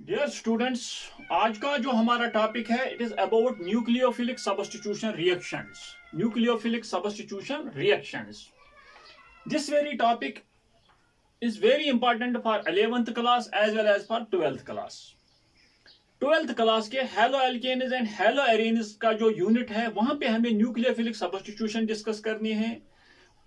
Dear students, आज का जो हमारा टॉपिक है it is about nucleophilic substitution reactions. Nucleophilic substitution reactions, this very topic is very important for 11th class as well as for 12th class. 12th class के haloalkanes and haloarenes का जो unit है वहां पे हमें nucleophilic substitution discuss करनी है।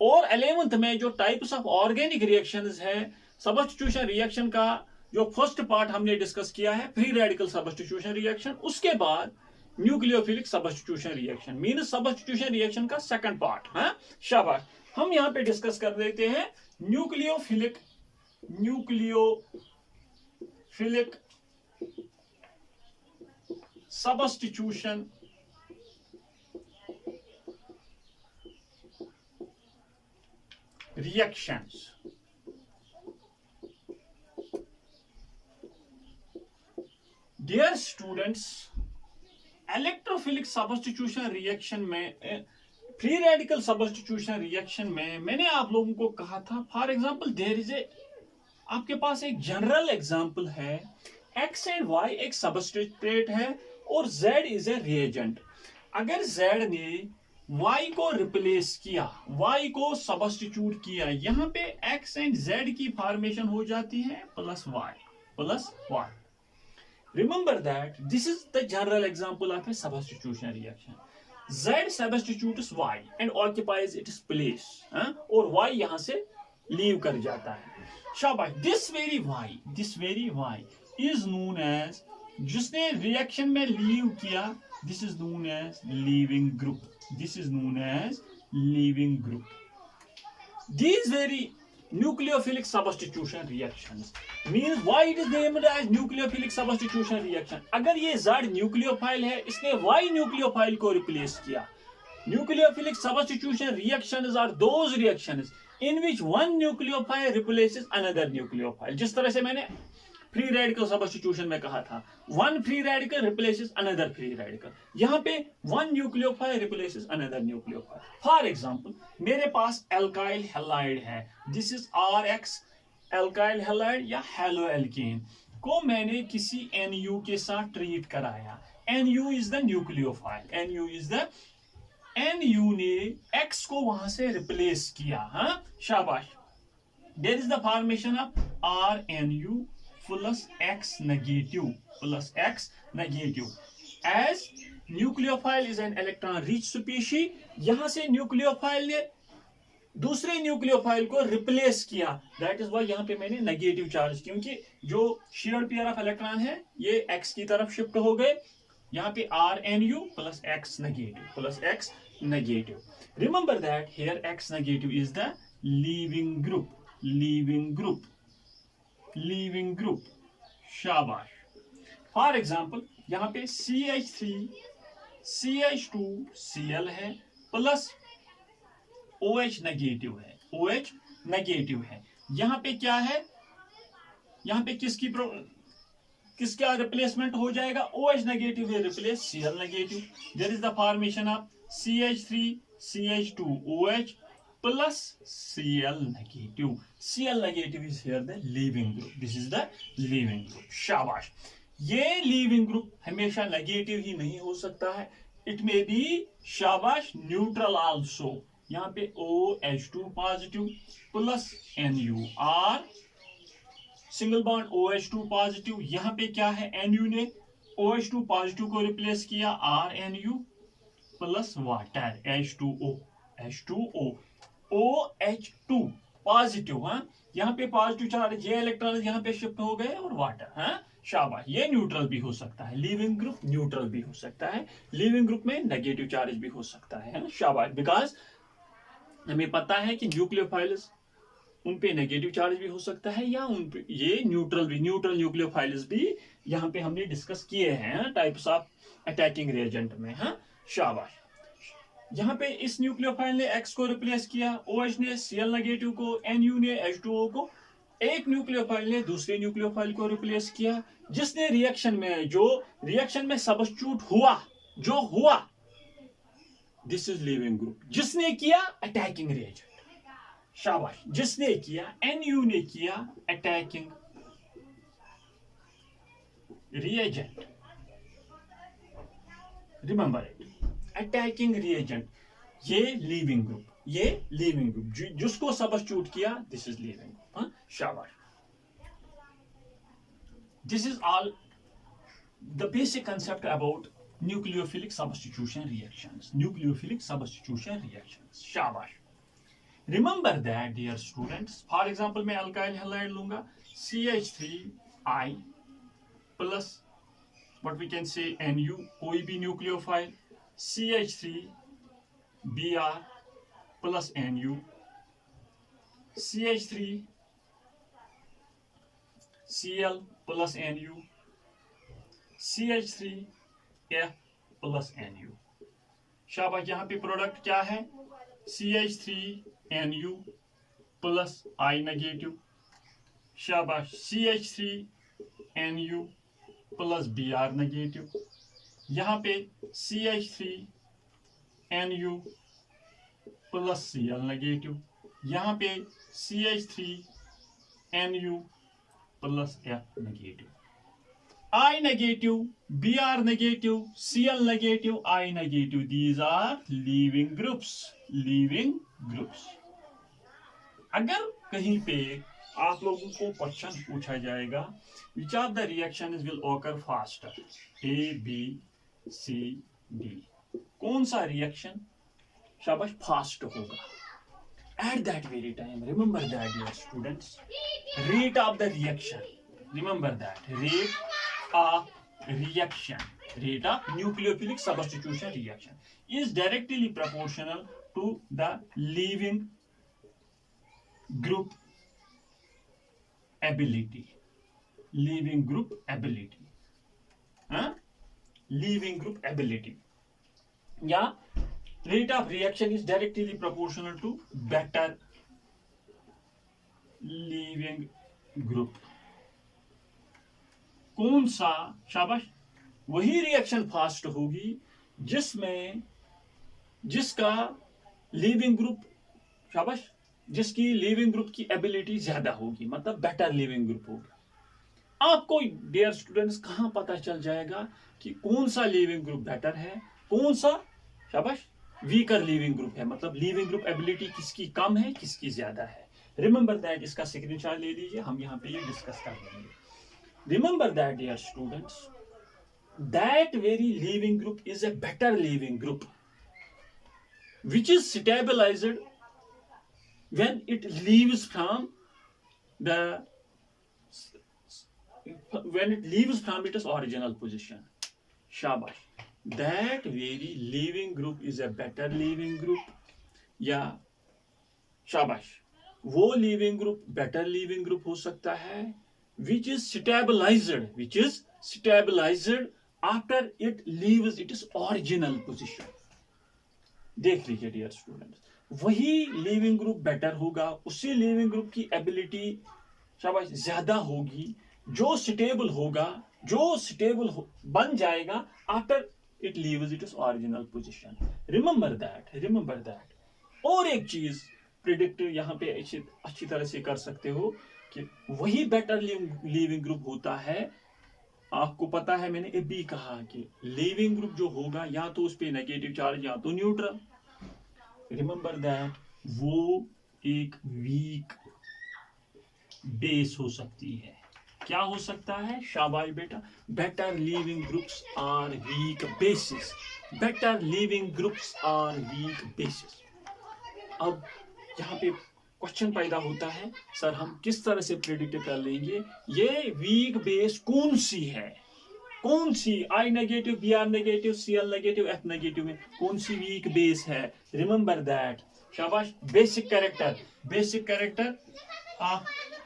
और 11th में जो टाइप्स ऑफ ऑर्गेनिक रिएक्शंस है सब्स्टिट्यूशन रिएक्शन का जो फर्स्ट पार्ट हमने डिस्कस किया है फ्री रेडिकल सब्स्टिट्यूशन रिएक्शन, उसके बाद nucleophilic substitution reaction means substitution reaction का सेकंड पार्ट। हाँ शाबाश, हम यहां पे डिस्कस कर देते हैं nucleophilic substitution reactions. Dear students, electrophilic substitution reaction में फ्री रेडिकल सब्स्टिट्यूशन रिएक्शन में मैंने आप लोगों को कहा था, for example there is a, आपके पास एक जनरल एग्जांपल है, एक्स एंड वाई एक सबस्ट्रेट है और जेड इज ए रिएजेंट। अगर जेड ने वाई को रिप्लेस किया, वाई को सब्स्टिट्यूट किया, यहां पे एक्स एंड जेड की फॉर्मेशन हो जाती है plus y. Remember that this is the general example of a substitution reaction. Z substitutes Y and occupies its place, और Y यहां से लीव कर जाता है। शाबाश, this very Y is known as, जिसने रिएक्शन में लीव किया, this is known as leaving group. These very nucleophilic substitution reactions means why it is named as nucleophilic substitution reaction. अगर ये Z न्यूक्लियोफाइल है, इसने Y न्यूक्लियोफाइल को replace किया। Nucleophilic substitution reactions are those reactions in which one nucleophile replaces another nucleophile. जिस तरह से मैंने फ्री रेडिकल सब्स्टिट्यूशन में कहा था, one free radical replaces another free radical, यहां पे one nucleophile replaces another nucleophile. For example मेरे पास एल्काइल हैलाइड है, this is RX alkyl halide या हेलो एल्केन को मैंने किसी NU के साथ ट्रीट कराया। NU is the nucleophile, NU ने X को वहां से रिप्लेस किया। हाँ शाबाश, there is the formation of RNU plus X negative. As nucleophile is an electron rich species, यहां से न्यूक्लियोफाइल ने दूसरे न्यूक्लियोफाइल को रिप्लेस किया, दैट इज वाई यहां पे मैंने नेगेटिव चार्ज, क्योंकि जो शेयर्ड पेयर ऑफ इलेक्ट्रॉन है ये X की तरफ शिफ्ट हो गए। यहां पे RNU plus X negative. Remember that here X negative is the leaving group. शाबाश। फॉर एग्जाम्पल यहां पे CH3 CH2 Cl है प्लस OH नेगेटिव है। यहां पे क्या है, यहां पे किसका रिप्लेसमेंट हो जाएगा, OH नेगेटिव है replace Cl negative. There is the formation of CH3 CH2 OH plus Cl negative is here the leaving group. This is the leaving group. शाबाश, ये leaving group हमेशा नेगेटिव ही नहीं हो सकता है, it may be शाबाश neutral also। यहाँ पे OH2 पॉजिटिव प्लस NU और सिंगल बॉन्ड OH2 पॉजिटिव। यहाँ पे क्या है, NU ने OH2 पॉजिटिव को रिप्लेस किया, RNU plus water H2O OH2 positive. हाँ यहाँ पे पॉजिटिव चार्ज, ये इलेक्ट्रॉन यहाँ पे शिफ्ट हो गए और वाटर। हाँ शाबाश, ये न्यूट्रल भी हो सकता है, लिविंग ग्रुप न्यूट्रल भी हो सकता है, लिविंग ग्रुप में नेगेटिव चार्ज भी हो सकता है। शाबाश, बिकॉज हमें पता है कि न्यूक्लियोफाइल्स उन पे नेगेटिव चार्ज भी हो सकता है या उन पे ये न्यूट्रल न्यूक्लियोफाइल्स भी यहाँ पे हमने डिस्कस किए हैं टाइप्स ऑफ अटैकिंग रिएजेंट में। हाँ शाबाश, यहां पे इस न्यूक्लियोफाइल ने X को रिप्लेस किया, OH ने Cl नेगेटिव को, NU ने H2O को, एक न्यूक्लियोफाइल ने दूसरे न्यूक्लियोफाइल को रिप्लेस किया, जिसने रिएक्शन में सब्स्टिट्यूट हुआ, दिस इज लिविंग ग्रुप। जिसने किया अटैकिंग रिएजेंट, शाबाश, जिसने किया NU ने किया attacking reagent, remember it, attacking reagent, ये लीविंग ग्रुप, ये लीविंग ग्रुप, जिसको सब्स्टिट्यूट किया, दिस इज लीविंग ग्रुप. शाबाश. This is all the basic concept about nucleophilic substitution reactions. Nucleophilic substitution reactions. Shabash. Remember that, dear students. For example, मैं alkyl halide लूंगा, CH3I plus what we can say Nu, कोई भी nucleophile, CH3Br plus Nu, CH3Cl plus Nu, CH3F plus Nu. शाबाश. यहाँ पे product क्या है? CH3Nu plus I negative. शाबाश. CH3Nu plus Br negative. यहाँ पे CH3Nu plus Cl नेगेटिव. यहाँ पे CH3Nu plus F negative. I negative, Br negative, Cl negative, I negative. These are leaving groups. Leaving groups. अगर कहीं पे आप लोगों को क्वेश्चन पूछा जाएगा, which of the reactions will occur faster? A, B, C, D. कौन सा रिएक्शन शाबाश फास्ट होगा? At that very time, remember that, dear students, rate of the reaction. Remember that rate of reaction, rate of nucleophilic substitution reaction is directly proportional to the leaving group ability. Leaving group ability. Leaving group ability. Yeah, rate of reaction is directly proportional to better leaving group. कौन सा? शाबाश. वही reaction fast होगी जिसमें जिसका leaving group, शाबाश, जिसकी leaving group की एबिलिटी ज्यादा होगी, मतलब बेटर लीविंग ग्रुप होगा. आपको डियर स्टूडेंट्स कहां पता चल जाएगा कि कौन सा लीविंग ग्रुप बेटर है, कौन सा शाबाश वीकर लीविंग ग्रुप है, मतलब लीविंग ग्रुप एबिलिटी किसकी कम है, किसकी ज्यादा है. Remember that. इसका स्क्रीनशॉट ले लीजिए, हम यहाँ पे ये डिस्कस कर लेंगे. Remember that, dear students, that very leaving group is a better leaving group, which is stabilized when it leaves from its original position. Shabash. That very leaving group is a better leaving group. या शाबाश. वो leaving group better leaving group हो सकता है which is stabilized after it leaves its original position. देख लीजिए dear students, वही leaving group better होगा, उसी लीविंग ग्रुप की एबिलिटी शाबाश ज्यादा होगी, जो स्टेबल होगा, जो स्टेबल बन जाएगा after it leaves its original position. Remember that. और एक चीज प्रिडिक्ट यहाँ पे अच्छी तरह से कर सकते हो कि वही बेटर लीविंग ग्रुप होता है. आपको पता है, मैंने अभी कहा कि लीविंग ग्रुप जो होगा या तो उस पे नेगेटिव चार्ज या तो न्यूट्रल. रिमेंबर दैट, वो एक वीक बेस हो सकती है. क्या हो सकता है? शाबाश बेटा. Better leaving groups are weak bases. Better leaving groups are weak bases. अब यहाँ पे क्वेश्चन पैदा होता है, सर हम किस तरह से प्रेडिक्ट कर लेंगे ये वीक बेस कौन सी है, कौन सी I negative, B R negative, C L negative, F negative में कौन सी वीक बेस है. Remember that. शाबाश. बेसिक कैरेक्टर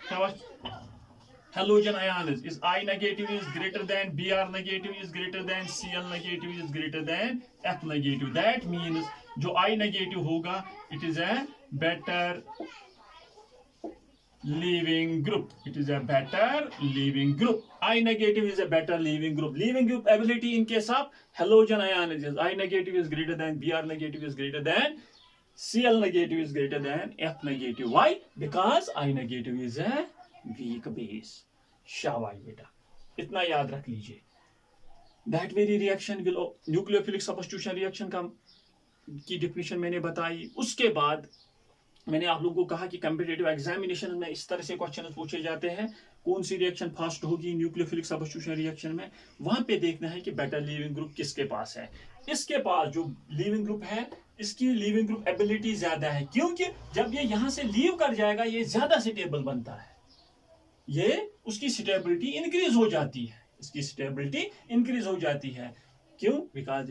शाबाश. halogen ions is I negative is greater than, Br negative is greater than, Cl negative is greater than F negative. That means जो I negative होगा it is a better leaving group. It is a better leaving group. I negative is a better leaving group. Leaving group ability in case of halogen ions is I negative is greater than, Br negative is greater than, Cl negative is greater than F negative. Why? Because I negative is a weak base. शाबाश बेटा. इतना याद रख लीजिए। That very reaction will, nucleophilic substitution reaction का की definition मैंने बताई। उसके बाद मैंने आप लोगों को कहा कि कॉम्पिटिटिव एग्जामिनेशन में इस तरह से क्वेश्चन पूछे जाते हैं, कौन सी रिएक्शन फास्ट होगी न्यूक्लियोफिलिक सब्स्टिट्यूशन रिएक्शन में। वहां पे देखना है कि बेटर लीविंग ग्रुप किसके पास है। इसके पास जो लीविंग ग्रुप है, इसकी लीविंग ग्रुप एबिलिटी ज्यादा है, क्योंकि जब ये यहां से लीव कर जाएगा ये ज्यादा स्टेबल बनता है, ये उसकी स्टेबिलिटी इंक्रीज हो जाती है, इसकी स्टेबिलिटी इंक्रीज हो जाती है। क्यों? Because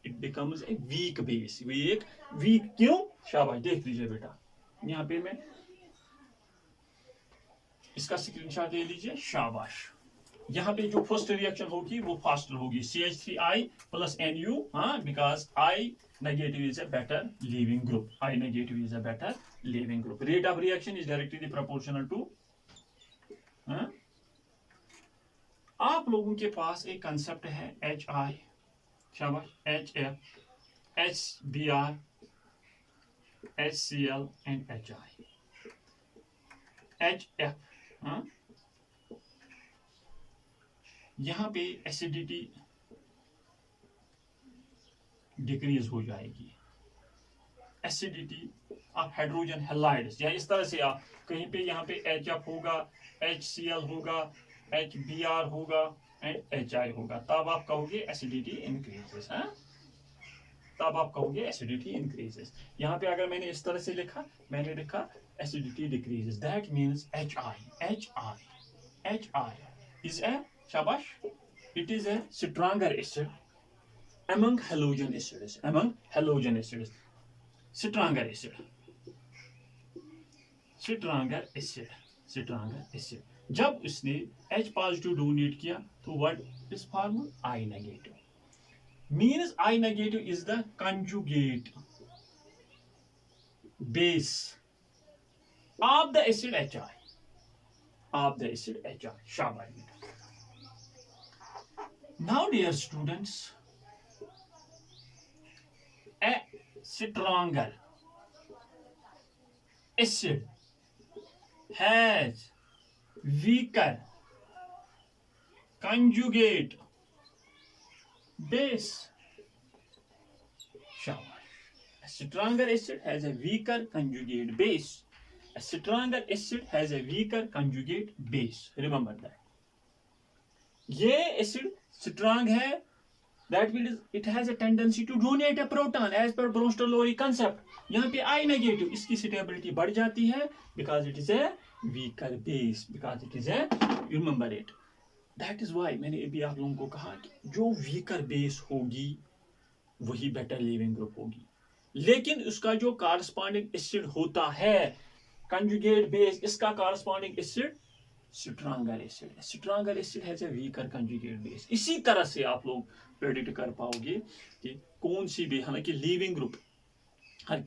it becomes a weak base. Weak क्यों? शाबाश, देख लीजिए बेटा, यहां पे मैं इसका स्क्रीनशॉट ले लीजिए। शाबाश, यहाँ पे जो फर्स्ट रिएक्शन होगी वो फास्टर होगी, CH3I प्लस NU, हाँ, because I negative is a better leaving group, I negative is a better leaving group. Rate of reaction is directly proportional to, आप लोगों के पास एक कंसेप्ट है HI, शाबाश, HF, HBr, HCl and HI। HF, हाँ, यहां पे एसिडिटी डिक्रीज हो जाएगी, एसिडिटी ऑफ हाइड्रोजन हैलाइड्स, या इस तरह से आप कहीं पे यहाँ पे HF होगा, HCl होगा, HBr होगा एंड HI होगा, तब आप कहोगे एसिडिटी इंक्रीजेस, तब आप कहोगे एसिडिटी इंक्रीजेस। यहाँ पे अगर मैंने इस तरह से लिखा, मैंने लिखा acidity decreases, that means HI is a, shabash, it is a stronger acid among halogen acids, stronger acid। जब उसने H पॉजिटिव डोनेट किया तो what is form? I negative, means I negative is the conjugate base of the acid HI, शाबाश। Now dear students, a stronger acid has weaker conjugate base, shabash। A stronger acid has a weaker conjugate base, a stronger acid has a weaker conjugate base, remember that। ये acid strong है, that means it has a tendency to donate a proton as per Bronsted Lowry concept. यहाँ पे I negative, इसकी stability बढ़ जाती है because it is A weaker base, because it is A, remember it, that is why मैंने अभी आप लोगों को कहा कि जो वीकर बेस होगी वही बेटर लीविंग ग्रुप होगी, लेकिन उसका जो कॉरस्पॉन्डिंग एसिड होता है कंजुगेट बेस, इसका corresponding acid stronger acid has a weaker conjugate base। इसी तरह से आप लोग प्रेडिक्ट कर पाओगे कि कौन सी भी, हालांकि लीविंग ग्रुप हर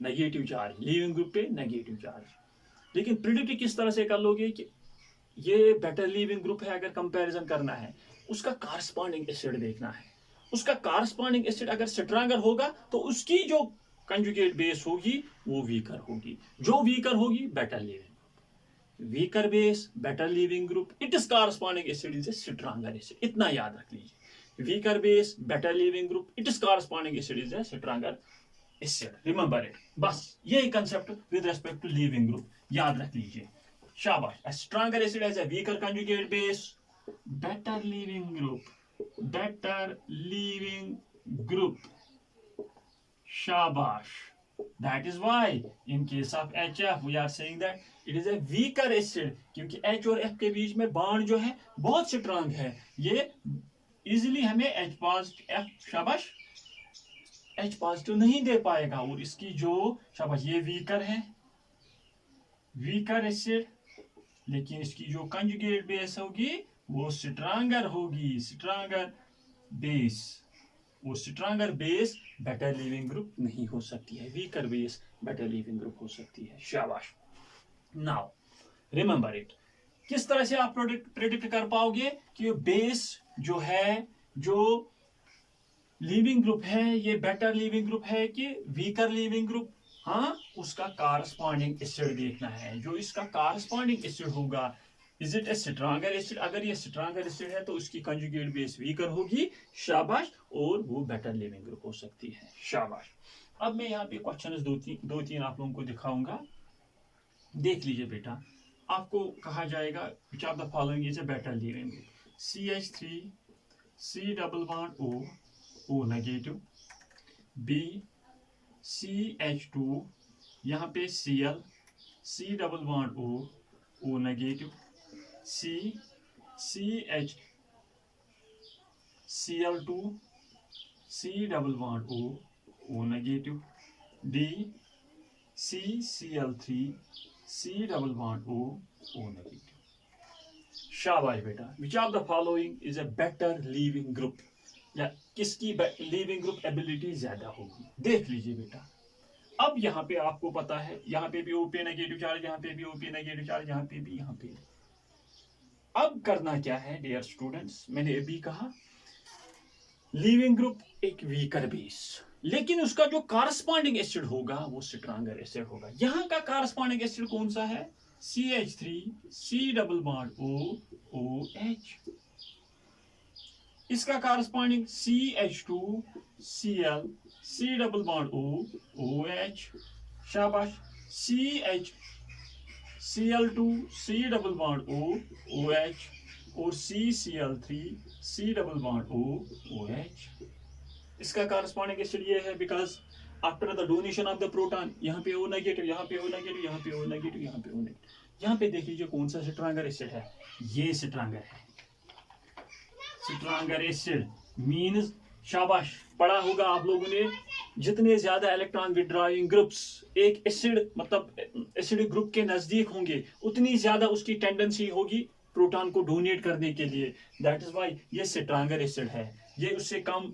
नेगेटिव चार्ज, लीविंग ग्रुप पे नेगेटिव चार्ज, लेकिन प्रेडिक्ट किस तरह से कर लोगे कि ये बेटर लीविंग ग्रुप है। अगर कंपैरिजन करना है, उसका कॉरस्पॉन्डिंग एसिड देखना है, उसका कॉरस्पॉन्डिंग एसिड अगर स्ट्रांगर होगा तो उसकी जो कंजुगेट बेस होगी वो वीकर होगी, जो वीकर होगी better leaving, weaker base better leaving group, its corresponding acid is a stronger acid, इतना याद रख लीजिए। weaker base better leaving group, its corresponding acid is a stronger acid, remember it। बस यही concept with respect to leaving group याद रख लीजिए, शाबाश। a stronger acid has a weaker conjugate base, better leaving group, शाबाश। That is why in case of HF we are saying that it is a weaker acid, क्योंकि H और F के बीच में bond जो है बहुत स्ट्रांग है, ये इजीली हमें H पॉजिटिव, शाबाश, H पॉजिटिव नहीं दे पाएगा, और इसकी जो, शाबाश, ये वीकर है, वीकर एसिड, लेकिन इसकी जो कंजुगेट बेस होगी वो स्ट्रांगर होगी, स्ट्रांगर बेस, वो stronger base better leaving group नहीं हो सकती है, weaker base better leaving group हो सकती है, शाबाश। नाउ रिमेंबर इट, किस तरह से आप प्रेडिक्ट कर पाओगे कि बेस जो है, जो लीविंग ग्रुप है, ये बेटर लीविंग ग्रुप है कि वीकर लीविंग ग्रुप? हाँ, उसका कॉरस्पॉन्डिंग एसिड देखना है, जो इसका कॉरस्पॉन्डिंग एसिड होगा is it A stronger acid? अगर ये स्ट्रांगर एसिड है तो उसकी कंजुगेट बेस वीकर होगी, शाबाश, और वो बेटर लिविंग ग्रुप हो सकती है, शाबाश। अब मैं यहाँ पे क्वेश्चन दो तीन आप लोगों को दिखाऊंगा, देख लीजिए बेटा। आपको कहा जाएगा which of the following is a better leaving group? CH3 C double bond O negative, B CH2 यहाँ पे Cl C double bond O negative, C CH Cl2 C double bond O negative, D CCl3 C double bond O negative. शाबाश बेटा। Which of the following is a better leaving group? या किसकी leaving group ability ज्यादा होगी? देख लीजिए बेटा। अब यहाँ पे आपको पता है, यहाँ पे भी ओपी नेगेटिव चार्ज, यहाँ पे भी ओपी नेगेटिव चार्ज, यहाँ पे भी, यहाँ पे। अब करना क्या है डियर स्टूडेंट्स, मैंने अभी कहा लीविंग ग्रुप एक वीकर बेस, लेकिन उसका जो कारस्पॉन्डिंग एसिड होगा वो स्ट्रांगर एसिड होगा। यहाँ का कारस्पॉन्डिंग एसिड कौन सा है? CH3 C double bond OH। इसका कारस्पॉन्डिंग CH2 Cl C double bond OH, शाबाश। Cl2 C double bond OH और CCl3 C double bond OH। इसका कारस्पॉन्डिंग एसिड ये है because after the donation of the proton, यहाँ पे O नेगेटिव, यहाँ पे O नेगेटिव, यहाँ पे O नेगेटिव, यहाँ पे O नेगेटिव। यहाँ पे देख लीजिए कौन सा स्ट्रांगर एसिड है, ये स्ट्रांगर है। स्ट्रांगर एसिड मींस, शाबाश, पढ़ा होगा आप लोगों ने, जितने ज्यादा इलेक्ट्रॉन विड्रॉइंग ग्रुप्स एक एसिड मतलब एसिडिक ग्रुप के नजदीक होंगे उतनी ज्यादा उसकी टेंडेंसी होगी प्रोटॉन को डोनेट करने के लिए। दैट इज व्हाई ये स्ट्रांगर एसिड है। ये उससे कम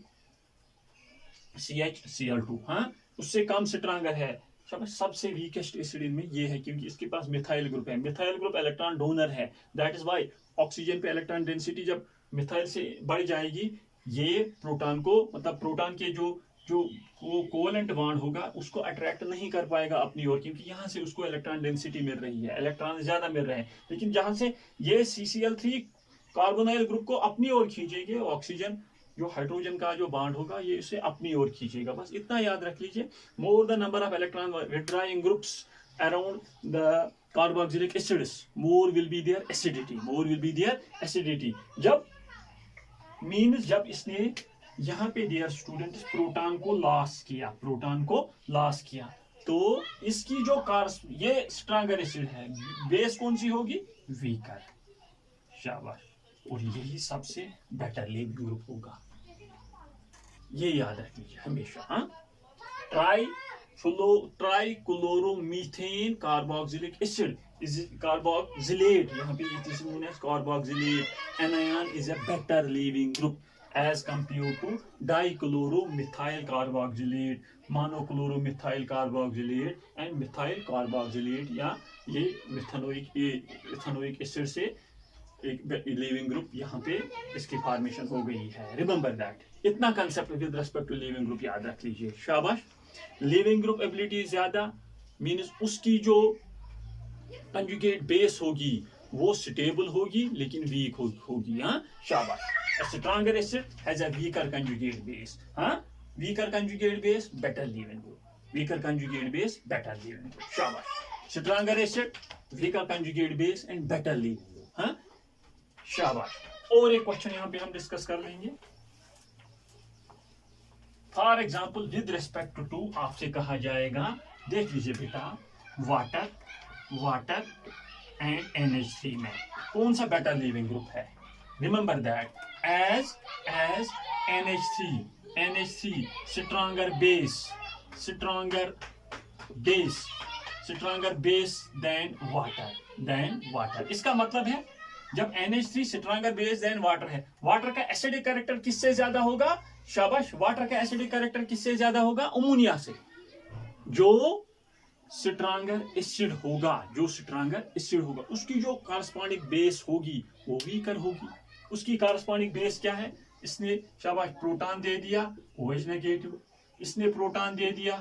CH Cl2, हाँ, उससे कम स्ट्रांगर है। सबसे वीकेस्ट एसिड इनमें ये है क्योंकि इसके पास मिथाइल ग्रुप है। मिथाइल ग्रुप इलेक्ट्रॉन डोनर है। दैट इज व्हाई ऑक्सीजन पे इलेक्ट्रॉन डेंसिटी जब मिथाइल से बढ़ जाएगी, ये प्रोटॉन को मतलब प्रोटॉन के जो वो कोवेलेंट बॉन्ड होगा उसको अट्रैक्ट नहीं कर पाएगा अपनी ओर, क्योंकि यहाँ से उसको इलेक्ट्रॉन डेंसिटी मिल रही है, इलेक्ट्रॉन ज्यादा मिल रहे हैं। लेकिन जहां से ये CCl3 कार्बोनाइल ग्रुप को अपनी ओर खींचेगी, ऑक्सीजन जो हाइड्रोजन का जो बॉन्ड होगा ये इसे अपनी ओर खींचेगा। बस इतना याद रख लीजिए। More the number of electron withdrawing groups around the carboxylic acids, more will be their acidity, more will be their acidity. जब मींस जब इसने यहाँ पे डियर स्टूडेंट्स प्रोटॉन को लॉस किया, प्रोटॉन को लॉस किया, तो इसकी जो ये स्ट्रांगर एसिड है, बेस कौन सी होगी? वीकर, शाबाश। और यही सबसे बेटर लिविंग ग्रुप होगा, ये याद रख लीजिए हमेशा। हाँ, ट्राइक्लोरोमीथेन कार्बोक्सिलिक एसिड is carboxylate, यहाँ पे it is known as carboxylate anion is a better leaving group as compared to dichloromethyl carboxylate, monochloromethyl carboxylate and methyl carboxylate। या ये मिथेनोइक एसिड से एक लिविंग ग्रुप यहाँ पे इसकी फॉर्मेशन हो गई है। रिमेंबर दैट, इतना concept with respect to leaving group याद रख लीजिए, शाबाश। लिविंग ग्रुप एबिलिटी ज्यादा मींस उसकी जो कंजुगेट बेस होगी वो स्टेबल होगी लेकिन वीक होगी। हाँ, शाबाश। Stronger acid has a weaker conjugate base. हाँ, weaker conjugate base better leaving group, weaker conjugate base better leaving group, शाबाश। Stronger acid weaker conjugate base and better leaving group. हाँ, शाबाश। और एक क्वेश्चन यहाँ पे हम डिस्कस कर लेंगे। For example with respect to आपसे कहा जाएगा, देख लीजिए बेटा, वाटर एंड NH3 में कौन सा बेटर लिविंग ग्रुप है? Remember that as NH3 stronger base than water. इसका मतलब है जब NH3 stronger base than water है, वाटर का एसिडिक कैरेक्टर किससे ज्यादा होगा? शाबाश, वाटर का एसिडिक कैरेक्टर किससे ज्यादा होगा? अमोनिया से। जो स्ट्रॉन्गर एसिड होगा उसकी जो कॉरस्पॉन्डिंग बेस होगी वो वीकर होगी। उसकी कॉरस्पॉन्डिंग बेस क्या है? इसने शाबाश प्रोटॉन दे दिया OH नेगेटिव, इसने प्रोटॉन दे दिया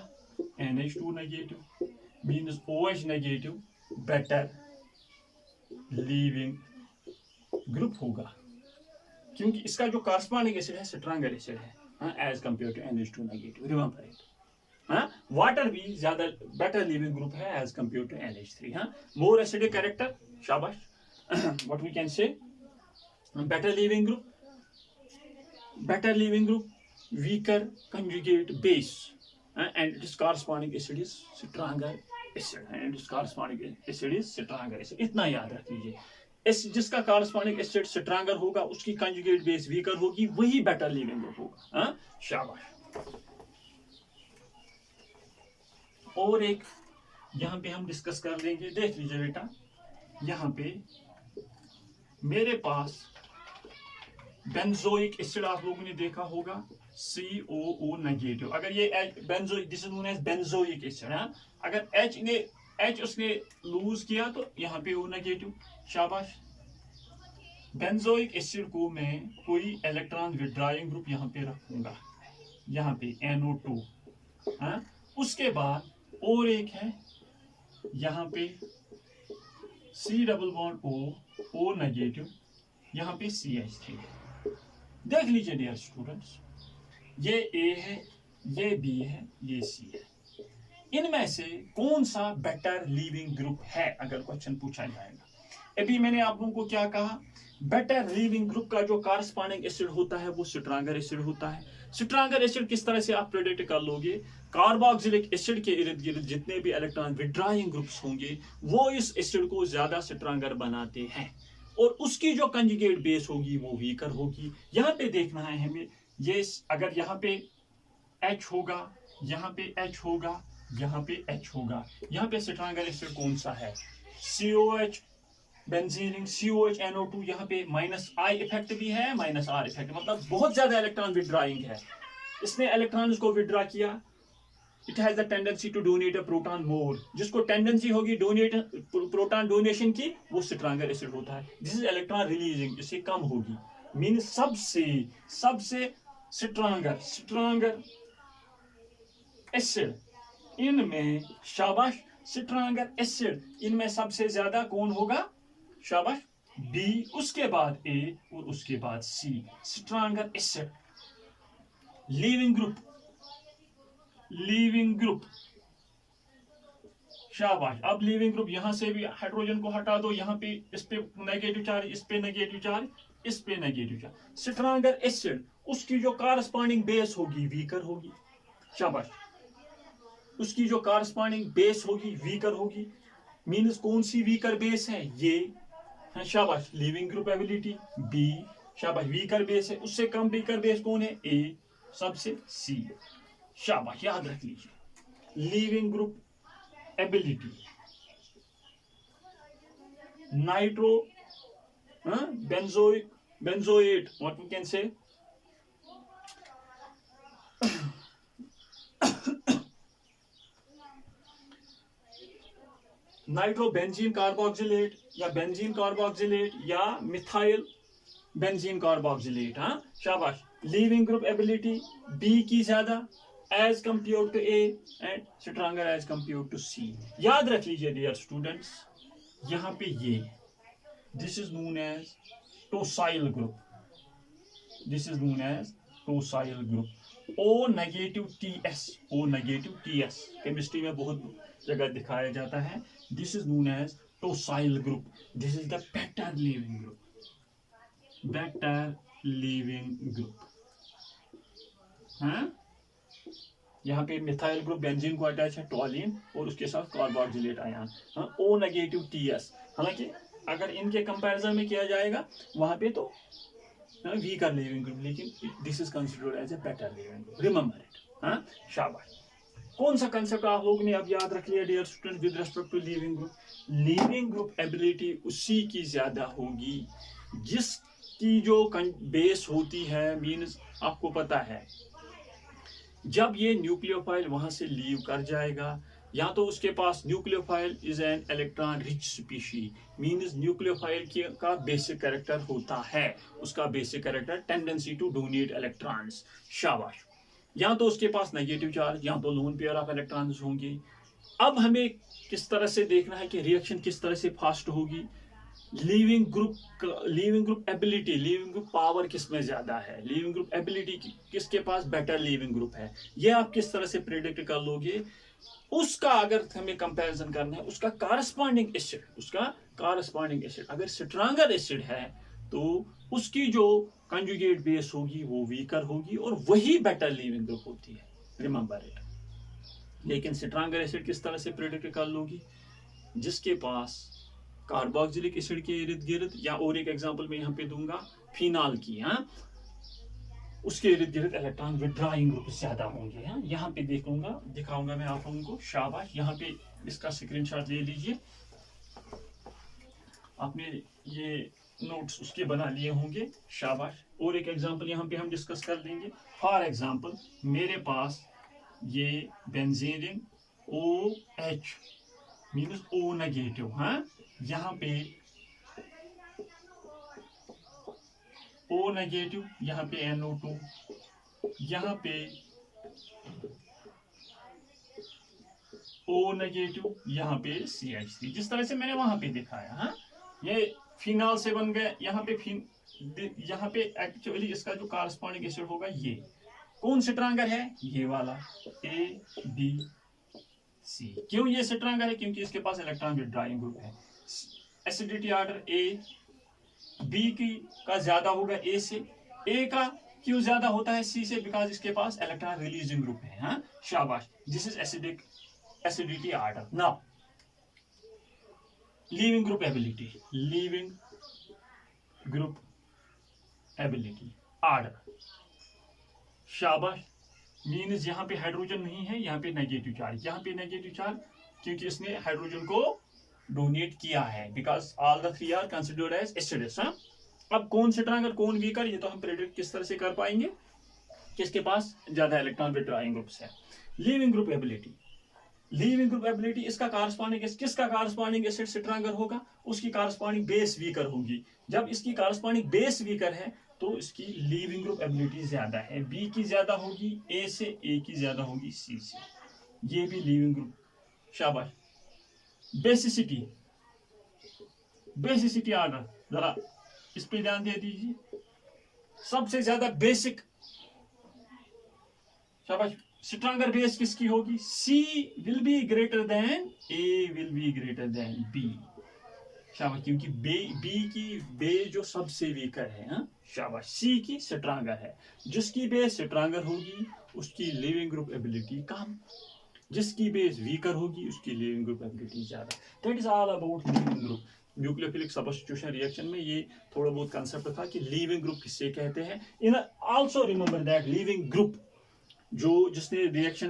NH2 negative, means OH negative better leaving group होगा, क्योंकि इसका जो कॉरस्पॉन्डिंग एसिड है स्ट्रॉन्गर एसिड है as compare to NH2 negative. Remember it. Water भी ज्यादा बेटर लिविंग ग्रुप है as compare to NH3। More acidic character, शाबाश। What we can say, better leaving group, weaker conjugate base, and its corresponding acid is stronger acid, इतना याद रख लीजिए। इस जिसका कॉरस्पॉन्डिंग एसिड स्ट्रॉन्गर होगा उसकी कंजुगेट बेस वीकर होगी, वही बेटर लिविंग ग्रुप होगा। शाबाश। और एक यहां पे हम डिस्कस कर लेंगे, देख लीजिए बेटा, यहां पे मेरे पास बेंजोइक एसिड आप लोगों ने देखा होगा, COO नेगेटिव। अगर ये benzoic, this is known as benzoic acid, अगर H उसने लूज किया तो यहाँ पे O नेगेटिव। शाबाश। बेंजोइक एसिड को मैं कोई इलेक्ट्रॉन विड्रॉइंग ग्रुप यहाँ पे रखूंगा, यहाँ पे NO2। उसके बाद और एक है यहाँ पे C double bond O negative, यहाँ पे CH3। देख लीजिए डियर स्टूडेंट्स, ये A है, ये B है, ये C है। इनमें से कौन सा बेटर लिविंग ग्रुप है, अगर क्वेश्चन पूछा जाएगा। अभी मैंने आप लोगों को क्या कहा, बेटर लिविंग ग्रुप का जो कॉरस्पॉन्डिंग एसिड होता है वो स्ट्रॉन्गर एसिड होता है। स्ट्रॉन्गर एसिड किस तरह से आप प्रेडिक्ट कर लोगे, कार्बोक्सिलिक एसिड के इर्द गिर्द जितने भी इलेक्ट्रॉन विड्रॉइंग ग्रुप्स होंगे वो इस एसिड को ज्यादा स्ट्रॉन्गर बनाते हैं, और उसकी जो कंजुगेट बेस होगी वो वीकर होगी। यहाँ पे देखना है हमें, ये अगर यहाँ पे H होगा, यहाँ पे H होगा, यहाँ पे H होगा, यहाँ पे स्ट्रॉन्गर एसिड कौन सा है, COH बेंजीन, COH NO2। यहाँ पे -I इफेक्ट भी है, -R इफेक्ट, मतलब बहुत ज्यादा इलेक्ट्रॉन विड्रॉइंग है। इसने इलेक्ट्रॉन्स को विड्रॉ किया, it has the tendency to donate a proton more, जिसको टेंडेंसी होगी डोनेट प्रोटॉन डोनेशन की, वो स्ट्रॉन्गर एसिड होता है। दिस इज इलेक्ट्रॉन रिलीजिंग, इससे कम होगी, मीन सबसे स्ट्रॉन्गर एसिड इनमें, शाबाश, स्ट्रॉन्गर एसिड इनमें सबसे ज्यादा कौन होगा, शाबाश, B, उसके बाद A और उसके बाद C। Stronger acid living group, शाबाश। अब लिविंग ग्रुप, यहां से भी हाइड्रोजन को हटा दो, यहाँ पे इस पे नेगेटिव चार्ज, इस पे नेगेटिव चार्ज, इस पे नेगेटिव चार्ज। स्ट्रॉन्गर एसिड, उसकी जो कॉरस्पॉन्डिंग बेस होगी वीकर होगी, शाबाश, उसकी जो कॉरस्पॉन्डिंग बेस होगी वीकर होगी। मीन्स कौन सी वीकर बेस है, ये, शाबाश, लिविंग ग्रुप एबिलिटी B, शाबाश, वीकर बेस है। उससे कम वीकर बेस कौन है, A, सबसे C, शाबाश, याद रख लीजिए। Leaving group ability, nitro benzoate, what we can say, nitrobenzene carboxylate या बेंजीन कार्बोक्सिलेट या मिथाइल बेंजीन कार्बोक्सिलेट। शाबाश। लिविंग ग्रुप एबिलिटी B की ज्यादा as compare to A and stronger as compare to C। याद रख लीजिए डियर स्टूडेंट्स, यहाँ पे ये this is known as tosyl group, tosyl group. O negative TS, chemistry में बहुत जगह दिखाया जाता है। This is known as tosyl group, this is the better leaving group. यहाँ पे मिथाइल ग्रुप बेंजीन को अटैच है, टोलिन, और उसके साथ carboxylate ion. O negative TS, हालांकि अगर इनके कंपैरिजन में किया जाएगा वहां पे तो वीकर लिविंग ग्रुप, लेकिन this is considered as a better leaving group. Remember it. शाबाश। कौन सा कंसेप्ट आप लोगों ने अब याद रख लिया dear student with respect to leaving group? Leaving group ability उसी की ज्यादा होगी जिसकी जो बेस होती है, मींस आपको पता है जब ये न्यूक्लियोफाइल वहां से लीव कर जाएगा, या तो उसके पास nucleophile is an electron rich species, means nucleophile का बेसिक कैरेक्टर होता है, उसका basic character tendency to donate electrons. शाबाश। या तो उसके पास नेगेटिव चार्ज, या तो लोन पेयर ऑफ इलेक्ट्रॉन्स होंगे। अब हमें किस तरह से देखना है कि रिएक्शन किस तरह से फास्ट होगी। Leaving group ability, leaving group power किस में ज्यादा है, लीविंग ग्रुप एबिलिटी किसके पास बेटर लीविंग ग्रुप है, ये आप किस तरह से प्रेडिक्ट कर लोगे। उसका अगर हमें कंपैरिजन करना है, उसका कारस्पॉन्डिंग एसिड अगर स्ट्रांगर एसिड है तो उसकी जो कंजुगेट बेस होगी वो वीकर होगी और वही बेटर लीविंग ग्रुप होती है, रिमेंबर इट। लेकिन स्ट्रांगर एसिड किस तरह से प्रेडिक्ट कर लोगी, जिसके पास कार्बोक्सिलिक एसिड के इर्द गिर्द, या और एक एग्जांपल मैं यहाँ पे दूंगा फिनाल की, उसके इर्द गिर्द इलेक्ट्रॉन विड्रॉइंग ग्रुप ज्यादा होंगे। यहाँ पे दिखाऊंगा मैं आप लोगों को, शाबाश। यहाँ पे इसका स्क्रीनशॉट ले लीजिए, आपने ये नोट्स उसके बना लिए होंगे, शाबाश। और एक एग्जांपल यहाँ पे हम डिस्कस कर लेंगे। फॉर एग्जांपल मेरे पास ये benzene OH means O negative, यहाँ पे O नेगेटिव, यहाँ पे NO2, यहाँ पे O नेगेटिव, यहाँ पे CH3, जिस तरह से मैंने वहां पे दिखाया। ये फिनाल से बन गया। यहाँ पे एक्चुअली इसका जो कॉरस्पॉन्डिंग एसिड होगा, ये कौन स्ट्रांगर है, ये वाला ABC। क्यों ये स्ट्रांगर है, क्योंकि इसके पास इलेक्ट्रॉन विड्रॉइंग ग्रुप है। एसिडिटी ऑर्डर B का ज्यादा होगा A से, A का क्यों ज्यादा होता है C से, बिकॉज इसके पास इलेक्ट्रॉन रिलीजिंग ग्रुप है। शाबाश, this is acidity order. Now leaving group ability order, शाबाश। मीन्स यहाँ पे हाइड्रोजन नहीं है, यहाँ पे नेगेटिव चार्ज, क्योंकि इसने हाइड्रोजन को डोनेट किया है, because all the three are considered as acids. अब कौन स्ट्रांगर कौन वीकर, ये तो हम प्रेडिक्ट किस तरह से कर पाएंगे, किसके पास ज्यादा इलेक्ट्रॉन विड्रॉइंग ग्रुप्स है। लीविंग ग्रुप एबिलिटी, इसका किसका कॉरस्पॉन्डिंग एसिड स्ट्रांगर होगा, उसकी कॉरस्पॉन्डिंग बेस वीकर होगी। जब इसकी कॉरस्पॉन्डिंग बेस वीकर है तो इसकी लीविंग ग्रुप एबिलिटी ज्यादा है, B की ज्यादा होगी A से, A की ज्यादा होगी C से, ये भी लीविंग ग्रुप। शाबाश। बेसिसिटी ऑर्डर, जरा इस पे ध्यान दे दीजिए, सबसे ज्यादा बेसिक, शाबाश। स्ट्रांगर बेस किसकी होगी, C will be greater than A will be greater than B। शाबाश, क्योंकि B की बेस जो सबसे वीकर है, शाबाश। C की स्ट्रांगर है, जिसकी बेस स्ट्रांगर होगी उसकी लिविंग ग्रुप एबिलिटी कम, जिसकी बेस वीकर होगी उसकी लिविंग ग्रुप एबिलिटी ज्यादा। That is all about leaving group. Nucleophilic substitution reaction में ये थोड़ा बहुत कंसेप्ट था कि लिविंग ग्रुप किससे कहते हैं। And also remember that leaving group जिसने रिएक्शन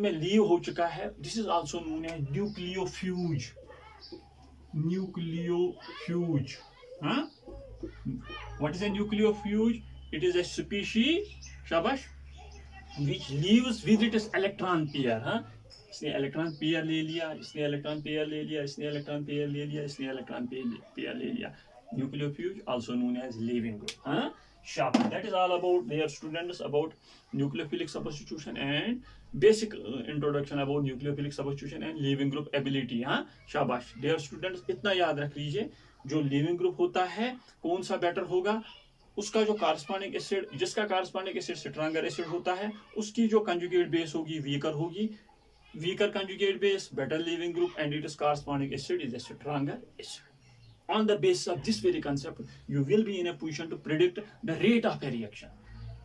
में लीव हो चुका है, this is also known as nucleofuge. What is a nucleofuge? It is a species, शाबाश, which leaves with its electron pair। इसने इलेक्ट्रॉन पेयर ले लिया, इसने इलेक्ट्रॉन पेयर ले लिया, इसने इलेक्ट्रॉन पेयर ले लिया, इसने इलेक्ट्रॉन पेयर ले लिया। Nucleofuge also known as leaving group. Sharp. That is all about their students about nucleophilic substitution and basic introduction about nucleophilic substitution and leaving group ability। शाबाश dear students, इतना याद रख लीजिए, जो leaving group होता है कौन सा बेटर होगा, उसका जो कॉरस्पॉन्डिंग एसिड, जिसका कॉरस्पॉन्डिंग एसिड स्ट्रांगर एसिड होता है, उसकी जो कंजुगेट बेस होगी वीकर होगी, weaker conjugate base better leaving group and it's corresponding acid is a stronger acid. On the basis of this very concept, you will be in a position to predict the rate of a reaction।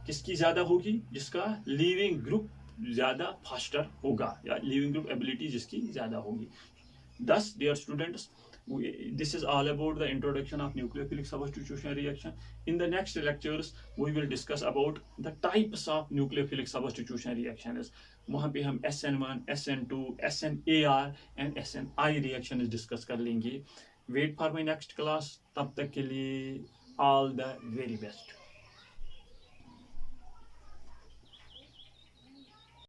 किसकी ज्यादा होगी, जिसका leaving group ज्यादा faster होगा, या leaving group ability जिसकी ज्यादा होगी। Thus, dear students, this is all about the introduction of nucleophilic substitution reaction. In the next lectures, we will discuss about the types of nucleophilic substitution reactions। वहाँ पे हम SN1, SN2, SNAR and SNI reactions discuss कर लेंगे। Wait for my next class। तब तक के लिए all the very best।